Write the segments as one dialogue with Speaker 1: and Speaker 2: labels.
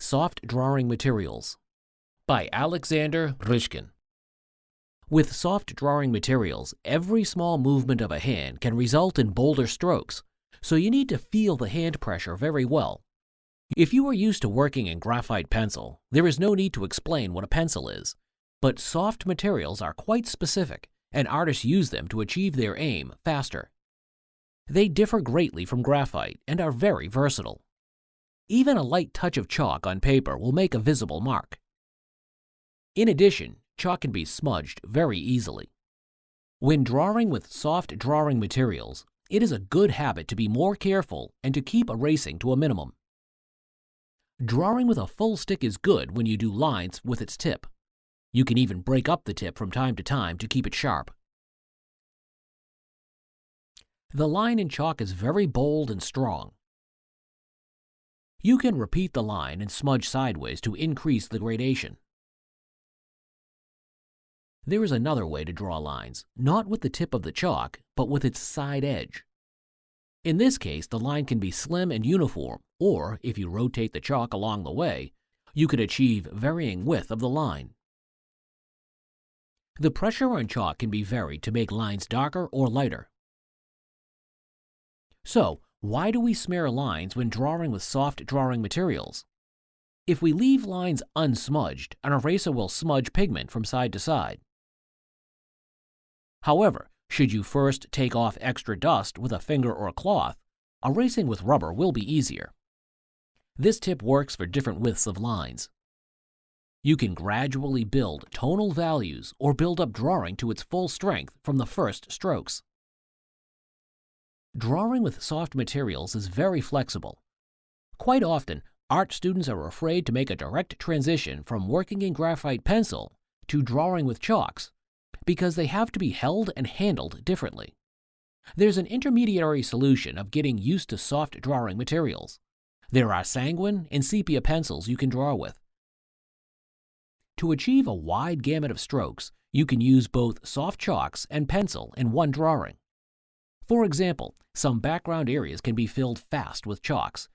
Speaker 1: soft drawing materials by Alexander Rishkin. With soft drawing materials, every small movement of a hand can result in bolder strokes, so you need to feel the hand pressure very well. If you are used to working in graphite pencil, there is no need to explain what a pencil is, but soft materials are quite specific, and artists use them to achieve their aim faster. They differ greatly from graphite and are very versatile. Even a light touch of chalk on paper will make a visible mark. In addition, chalk can be smudged very easily. When drawing with soft drawing materials, it is a good habit to be more careful and to keep erasing to a minimum. Drawing with a full stick is good when you do lines with its tip. You can even break up the tip from time to time to keep it sharp. The line in chalk is very bold and strong. You can repeat the line and smudge sideways to increase the gradation. There is another way to draw lines, not with the tip of the chalk, but with its side edge. In this case, the line can be slim and uniform, or if you rotate the chalk along the way, you could achieve varying width of the line. The pressure on chalk can be varied to make lines darker or lighter. So, why do we smear lines when drawing with soft drawing materials? If we leave lines unsmudged, an eraser will smudge pigment from side to side. However, should you first take off extra dust with a finger or cloth, erasing with rubber will be easier. This tip works for different widths of lines. You can gradually build tonal values or build up drawing to its full strength from the first strokes. Drawing with soft materials is very flexible. Quite often, art students are afraid to make a direct transition from working in graphite pencil to drawing with chalks, because they have to be held and handled differently. There's an intermediary solution of getting used to soft drawing materials. There are sanguine and sepia pencils you can draw with. To achieve a wide gamut of strokes, you can use both soft chalks and pencil in one drawing. For example, some background areas can be filled fast with chalks,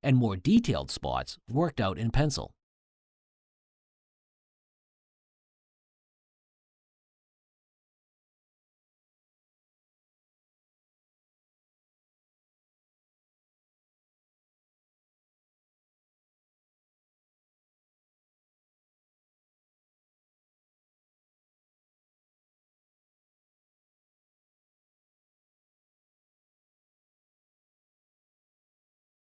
Speaker 1: and more detailed spots worked out in pencil.